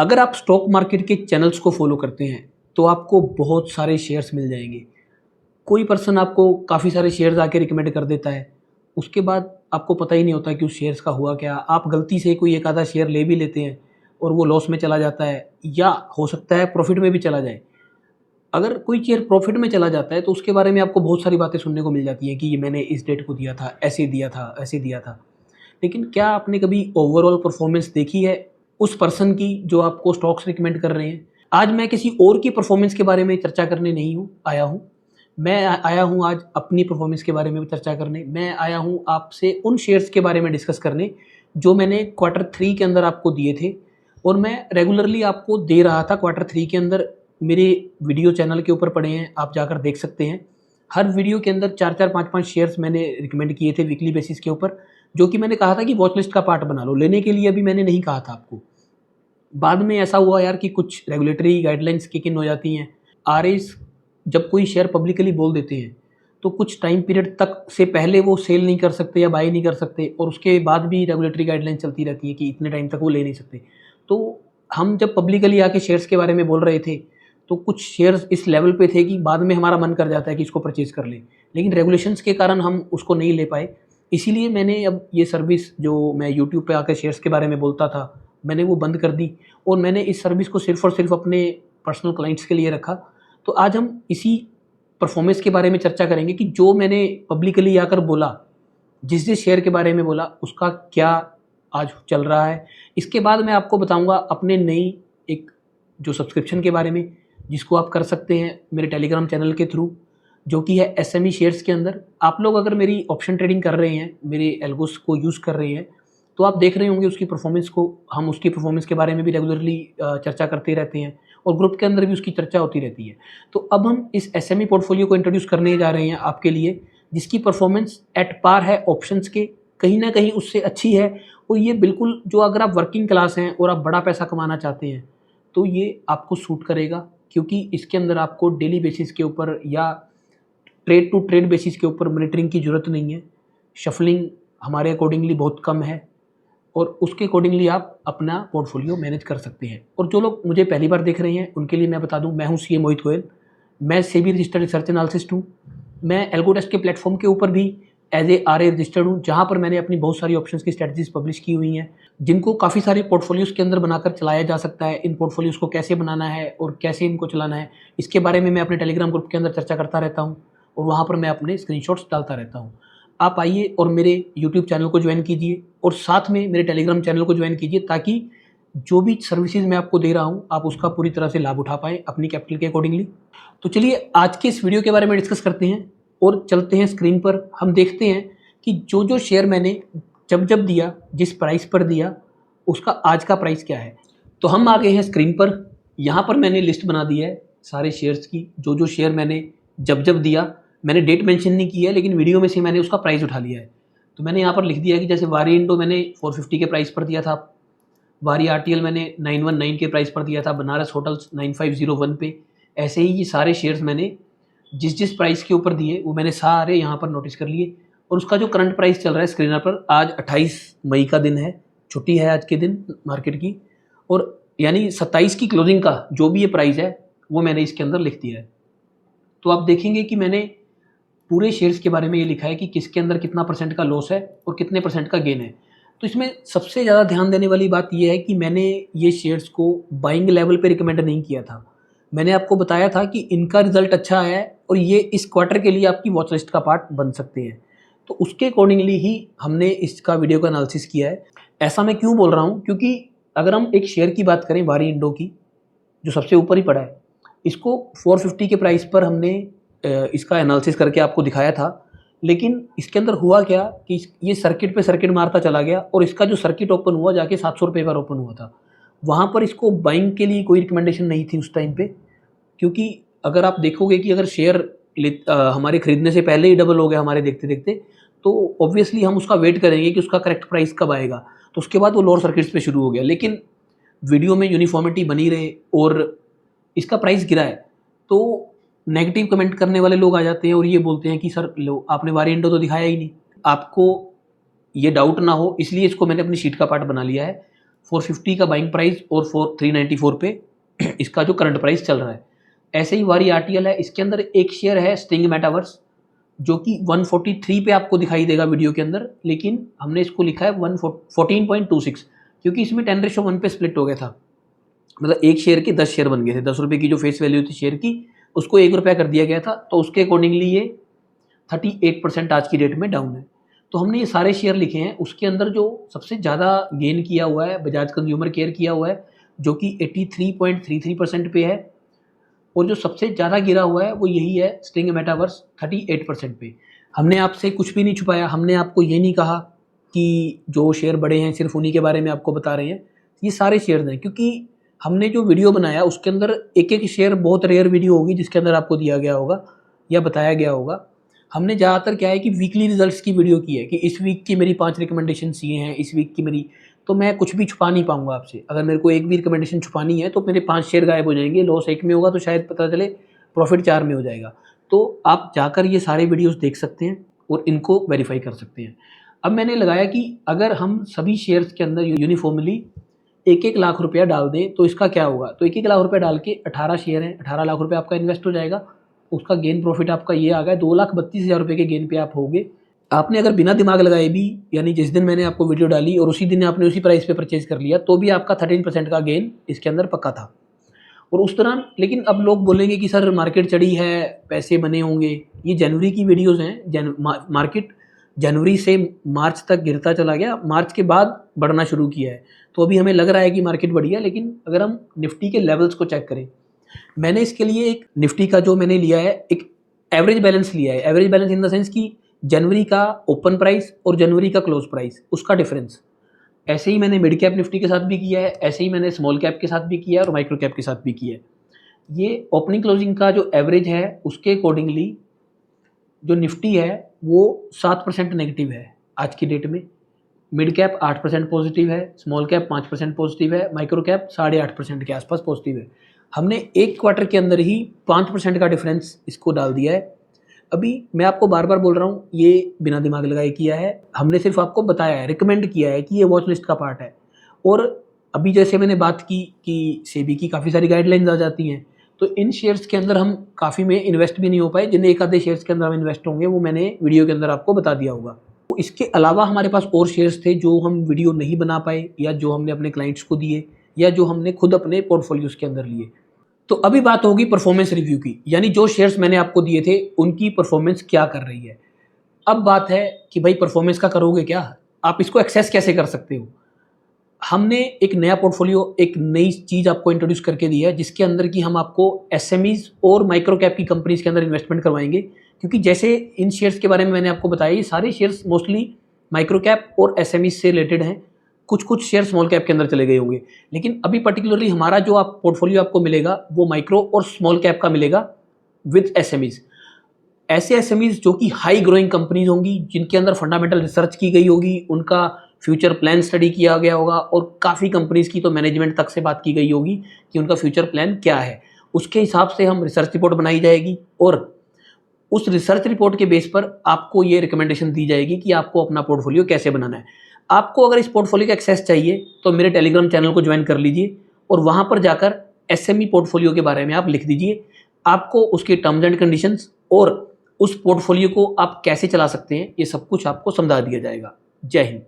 अगर आप stock market के चैनल्स को फॉलो करते हैं तो आपको बहुत सारे शेयर्स मिल जाएंगे। कोई पर्सन आपको काफ़ी सारे शेयर्स आके रिकमेंड कर देता है, उसके बाद आपको पता ही नहीं होता कि उस शेयर्स का हुआ क्या। आप गलती से कोई एक आधा शेयर ले भी लेते हैं और वो लॉस में चला जाता है, या हो सकता है प्रॉफिट में भी चला जाए। अगर कोई शेयर प्रॉफिट में चला जाता है तो उसके बारे में आपको बहुत सारी बातें सुनने को मिल जाती हैं कि ये मैंने इस डेट को दिया था, ऐसे दिया था, ऐसे दिया था। लेकिन क्या आपने कभी ओवरऑल परफॉर्मेंस देखी है उस पर्सन की जो आपको स्टॉक्स रिकमेंड कर रहे हैं? आज मैं किसी और की परफॉर्मेंस के बारे में चर्चा करने नहीं आया हूँ। मैं आया हूँ आज अपनी परफॉर्मेंस के बारे में भी चर्चा करने। मैं आया हूँ आपसे उन शेयर्स के बारे में डिस्कस करने जो मैंने क्वार्टर 3 के अंदर आपको दिए थे, और मैं रेगुलरली आपको दे रहा था क्वार्टर 3 के अंदर। मेरे वीडियो चैनल के ऊपर पड़े हैं, आप जाकर देख सकते हैं। हर वीडियो के अंदर 4-4, 5-5 शेयर्स मैंने रिकमेंड किए थे वीकली बेसिस के ऊपर, जो कि मैंने कहा था कि वॉच लिस्ट का पार्ट बना लो। लेने के लिए अभी मैंने नहीं कहा था आपको। बाद में ऐसा हुआ यार कि कुछ रेगुलेटरी गाइडलाइंस किक इन हो जाती हैं। आरएस जब कोई शेयर पब्लिकली बोल देते हैं तो कुछ टाइम पीरियड तक से पहले वो सेल नहीं कर सकते या बाय नहीं कर सकते, और उसके बाद भी रेगुलेटरी गाइडलाइन चलती रहती है कि इतने टाइम तक वो ले नहीं सकते। तो हम जब पब्लिकली आके शेयर्स के बारे में बोल रहे थे तो कुछ शेयर्स इस लेवल पे थे कि बाद में हमारा मन कर जाता है कि इसको परचेज़ कर लें, लेकिन रेगुलेशंस के कारण हम उसको नहीं ले पाए। इसीलिए मैंने अब ये सर्विस जो मैं यूट्यूब पे आकर शेयर्स के बारे में बोलता था, मैंने वो बंद कर दी, और मैंने इस सर्विस को सिर्फ़ और सिर्फ अपने पर्सनल क्लाइंट्स के लिए रखा। तो आज हम इसी परफॉर्मेंस के बारे में चर्चा करेंगे कि जो मैंने पब्लिकली आकर बोला, जिस शेयर के बारे में बोला, उसका क्या आज चल रहा है। इसके बाद मैं आपको बताऊंगा अपने नई एक जो सब्सक्रिप्शन के बारे में, जिसको आप कर सकते हैं मेरे टेलीग्राम चैनल के थ्रू, जो कि है एसएमई शेयर्स के अंदर। आप लोग अगर मेरी ऑप्शन ट्रेडिंग कर रहे हैं, मेरे एल्गोस को यूज़ कर रहे हैं, तो आप देख रहे होंगे उसकी परफॉर्मेंस को। हम उसकी परफॉर्मेंस के बारे में भी रेगुलरली चर्चा करते रहते हैं, और ग्रुप के अंदर भी उसकी चर्चा होती रहती है। तो अब हम इस एसएमई पोर्टफोलियो को इंट्रोड्यूस करने जा रहे हैं आपके लिए, जिसकी परफॉर्मेंस एट पार है ऑप्शंस के, कहीं ना कहीं उससे अच्छी है। और ये बिल्कुल जो अगर आप वर्किंग क्लास हैं और आप बड़ा पैसा कमाना चाहते हैं तो ये आपको सूट करेगा, क्योंकि इसके अंदर आपको डेली बेसिस के ऊपर या ट्रेड टू ट्रेड बेसिस के ऊपर मॉनिटरिंग की ज़रूरत नहीं है। शफलिंग हमारे अकॉर्डिंगली बहुत कम है, और उसके अकॉर्डिंगली आप अपना पोर्टफोलियो मैनेज कर सकते हैं। और जो लोग मुझे पहली बार देख रहे हैं उनके लिए मैं बता दूं, मैं हूं सीए मोहित गोयल। मैं सेबी रजिस्टर्ड रिसर्च एनालिसिस्ट हूं। मैं एल्गोटेस्ट के प्लेटफॉर्म के ऊपर भी एज ए आरए रजिस्टर्ड हूं, जहां पर मैंने अपनी बहुत सारी ऑप्शंस की स्ट्रेटजीज पब्लिश की हुई हैं, जिनको काफ़ी सारे पोर्टफोलियोज़ के अंदर बनाकर चलाया जा सकता है। इन पोर्टफोलियोज़ को कैसे बनाना है और कैसे इनको चलाना है, इसके बारे में मैं अपने टेलीग्राम ग्रुप के अंदर चर्चा करता रहता हूँ, और वहाँ पर मैं अपने स्क्रीनशॉट्स डालता रहता हूँ। आप आइए और मेरे यूट्यूब चैनल को ज्वाइन कीजिए, और साथ में मेरे टेलीग्राम चैनल को ज्वाइन कीजिए, ताकि जो भी सर्विसेज मैं आपको दे रहा हूँ आप उसका पूरी तरह से लाभ उठा पाएँ अपनी कैपिटल के अकॉर्डिंगली। तो चलिए आज के इस वीडियो के बारे में डिस्कस करते हैं, और चलते हैं स्क्रीन पर। हम देखते हैं कि जो शेयर मैंने जब दिया, जिस प्राइस पर दिया, उसका आज का प्राइस क्या है। तो हम आ गए हैं स्क्रीन पर। यहाँ पर मैंने लिस्ट बना दी है सारे शेयर्स की। जो शेयर मैंने जब दिया, मैंने डेट मेंशन नहीं की है, लेकिन वीडियो में से मैंने उसका प्राइस उठा लिया है। तो मैंने यहाँ पर लिख दिया है कि जैसे वारी इंडो मैंने 450 के प्राइस पर दिया था, वारी आरटीएल मैंने 919 के प्राइस पर दिया था, बनारस होटल्स 9501 पे। ऐसे ही ये सारे शेयर्स मैंने जिस प्राइस के ऊपर दिए वो मैंने सारे यहाँ पर नोटिस कर लिए। और उसका जो करंट प्राइस चल रहा है स्क्रीनर पर, आज 28 मई का दिन है, छुट्टी है आज के दिन मार्केट की, और यानी 27 की क्लोजिंग का जो भी ये प्राइस है वो मैंने इसके अंदर लिख दिया है। तो आप देखेंगे कि मैंने पूरे शेयर्स के बारे में ये लिखा है कि किसके अंदर कितना % का लॉस है और कितने % का गेन है। तो इसमें सबसे ज़्यादा ध्यान देने वाली बात यह है कि मैंने ये शेयर्स को बाइंग लेवल पे रिकमेंड नहीं किया था। मैंने आपको बताया था कि इनका रिजल्ट अच्छा है और ये इस क्वार्टर के लिए आपकी वॉच लिस्ट का पार्ट बन सकते हैं, तो उसके अकॉर्डिंगली ही हमने इसका वीडियो का एनालिसिस किया है। ऐसा मैं क्यों बोल रहा हूँ, क्योंकि अगर हम एक शेयर की बात करें, वारी इंडो की, जो सबसे ऊपर ही पड़ा है, इसको 450 के प्राइस पर हमने इसका एनालिसिस करके आपको दिखाया था। लेकिन इसके अंदर हुआ क्या कि ये सर्किट पे सर्किट मारता चला गया, और इसका जो सर्किट ओपन हुआ जाके 700 रुपये पर ओपन हुआ था। वहाँ पर इसको बाइंग के लिए कोई रिकमेंडेशन नहीं थी उस टाइम पे, क्योंकि अगर आप देखोगे कि अगर शेयर हमारे खरीदने से पहले ही डबल हो गया हमारे देखते देखते, तो ऑब्वियसली हम उसका वेट करेंगे कि उसका करेक्ट प्राइस कब आएगा। तो उसके बाद वो लोअर सर्किट्स पे शुरू हो गया, लेकिन वीडियो में यूनिफॉर्मिटी बनी रहे और इसका प्राइस गिरा है, तो नेगेटिव कमेंट करने वाले लोग आ जाते हैं और ये बोलते हैं कि सर लो आपने वारी इंडो तो दिखाया ही नहीं। आपको ये डाउट ना हो इसलिए इसको मैंने अपनी शीट का पार्ट बना लिया है। 450 का बाइंग प्राइस और 394 पे इसका जो करंट प्राइस चल रहा है। ऐसे ही वारी आरटीएल है, इसके अंदर एक शेयर है स्टिंग मेटावर्स जो कि 143 पे आपको दिखाई देगा वीडियो के अंदर, लेकिन हमने इसको लिखा है 14.26 क्योंकि इसमें 10:1 पे स्प्लिट हो गया था। मतलब एक शेयर के 10 शेयर बन गए थे, 10 रुपये की जो फेस वैल्यू थी शेयर की उसको 1 रुपया कर दिया गया था, तो उसके अकॉर्डिंगली ये 38% आज की डेट में डाउन है। तो हमने ये सारे शेयर लिखे हैं, उसके अंदर जो सबसे ज़्यादा गेन किया हुआ है बजाज कंज्यूमर केयर किया हुआ है जो कि 83.33% पे है, और जो सबसे ज़्यादा गिरा हुआ है वो यही है स्टिंग मेटावर्स 38% पे। हमने आपसे कुछ भी नहीं छुपाया, हमने आपको ये नहीं कहा कि जो शेयर बड़े हैं सिर्फ उन्हीं के बारे में आपको बता रहे हैं, ये सारे शेयर हैं, क्योंकि हमने जो वीडियो बनाया उसके अंदर एक एक शेयर, बहुत रेयर वीडियो होगी जिसके अंदर आपको दिया गया होगा या बताया गया होगा। हमने ज़्यादातर क्या है कि वीकली रिजल्ट्स की वीडियो की है कि इस वीक की मेरी 5 रिकमेंडेशन ये हैं, इस वीक की मेरी, तो मैं कुछ भी छुपा नहीं पाऊंगा आपसे। अगर मेरे को एक भी रिकमेंडेशन छुपानी है तो मेरे 5 शेयर गायब हो जाएंगे, लॉस 1 में होगा तो शायद पता चले प्रॉफिट 4 में हो जाएगा। तो आप जाकर ये सारे वीडियोस देख सकते हैं और इनको वेरीफाई कर सकते हैं। अब मैंने लगाया कि अगर हम सभी शेयर्स के अंदर यूनिफॉर्मली 1-1 लाख रुपया डाल दें तो इसका क्या होगा। तो 1-1 लाख रुपया डाल के 18 शेयर हैं, 18 लाख रुपये आपका इन्वेस्ट हो जाएगा। उसका गेन प्रॉफिट आपका ये आ गया, 2,32,000 रुपये के गेन पे आप होगे। आपने अगर बिना दिमाग लगाए भी, यानी जिस दिन मैंने आपको वीडियो डाली और उसी दिन आपने उसी प्राइस पे परचेज कर लिया, तो भी आपका 13% का गेन इसके अंदर पक्का था। और उस दौरान, लेकिन अब लोग बोलेंगे कि सर मार्केट चढ़ी है, पैसे बने होंगे। ये जनवरी की वीडियोस हैं, मार्केट जनवरी से मार्च तक गिरता चला गया, मार्च के बाद बढ़ना शुरू किया है। तो अभी हमें लग रहा है कि मार्केट बढ़ी है, लेकिन अगर हम निफ्टी के लेवल्स को चेक करें, मैंने इसके लिए एक निफ्टी का जो मैंने लिया है एक एवरेज बैलेंस लिया है। Average balance in the sense कि जनवरी का ओपन प्राइस और जनवरी का क्लोज प्राइस, उसका डिफरेंस। ऐसे ही मैंने मिड कैप निफ्टी के साथ भी किया है, ऐसे ही मैंने स्मॉल कैप के साथ भी किया है और माइक्रो कैप के साथ भी किया है। ये ओपनिंग क्लोजिंग का जो एवरेज है उसके अकॉर्डिंगली जो निफ्टी है वो 7% नेगेटिव है आज की डेट में, मिड कैप 8% पॉजिटिव है, स्मॉल कैप 5% पॉजिटिव है, माइक्रो कैप 8.5% के आसपास पॉजिटिव है। हमने एक क्वार्टर के अंदर ही 5% का डिफरेंस इसको डाल दिया है। अभी मैं आपको बार बार बोल रहा हूँ, ये बिना दिमाग लगाए किया है, हमने सिर्फ आपको बताया है, रिकमेंड किया है कि ये वॉच लिस्ट का पार्ट है। और अभी जैसे मैंने बात की कि सेबी की काफ़ी सारी गाइडलाइंस आ जाती हैं, तो इन शेयर्स के अंदर हम काफ़ी में इन्वेस्ट भी नहीं हो पाए। जिन एक आधे शेयर्स के अंदर हम इन्वेस्ट होंगे वो मैंने वीडियो के अंदर आपको बता दिया होगा। तो इसके अलावा हमारे पास और शेयर्स थे जो हम वीडियो नहीं बना पाए, या जो हमने अपने क्लाइंट्स को दिए, या जो हमने खुद अपने पोर्टफोलियोज के अंदर लिए। तो अभी बात होगी परफॉर्मेंस रिव्यू की, यानी जो शेयर्स मैंने आपको दिए थे उनकी परफॉर्मेंस क्या कर रही है। अब बात है कि भाई परफॉर्मेंस का करोगे क्या, आप इसको एक्सेस कैसे कर सकते हो। हमने एक नया पोर्टफोलियो, एक नई चीज़ आपको इंट्रोड्यूस करके दी है, जिसके अंदर कि हम आपको एसएमईज और माइक्रो कैप की कंपनीज के अंदर इन्वेस्टमेंट करवाएंगे। क्योंकि जैसे इन शेयर्स के बारे में मैंने आपको बताया, ये सारे शेयर्स मोस्टली माइक्रो कैप और एसएमईज से रिलेटेड हैं। कुछ कुछ शेयर स्मॉल कैप के अंदर चले गए होंगे, लेकिन अभी पर्टिकुलरली हमारा जो आप पोर्टफोलियो आपको मिलेगा वो माइक्रो और स्मॉल कैप का मिलेगा विद एसएमईज। ऐसे एसएमईज जो कि हाई ग्रोइंग कंपनीज होंगी, जिनके अंदर फंडामेंटल रिसर्च की गई होगी, उनका फ्यूचर प्लान स्टडी किया गया होगा, और काफ़ी कंपनीज की तो मैनेजमेंट तक से बात की गई होगी कि उनका फ्यूचर प्लान क्या है। उसके हिसाब से हम रिसर्च रिपोर्ट बनाई जाएगी, और उस रिसर्च रिपोर्ट के बेस पर आपको ये रिकमेंडेशन दी जाएगी कि आपको अपना पोर्टफोलियो कैसे बनाना है। आपको अगर इस पोर्टफोलियो का एक्सेस चाहिए तो मेरे टेलीग्राम चैनल को ज्वाइन कर लीजिए, और वहाँ पर जाकर एसएमई पोर्टफोलियो के बारे में आप लिख दीजिए। आपको उसके टर्म्स एंड कंडीशंस और उस पोर्टफोलियो को आप कैसे चला सकते हैं, ये सब कुछ आपको समझा दिया जाएगा। जय हिंद।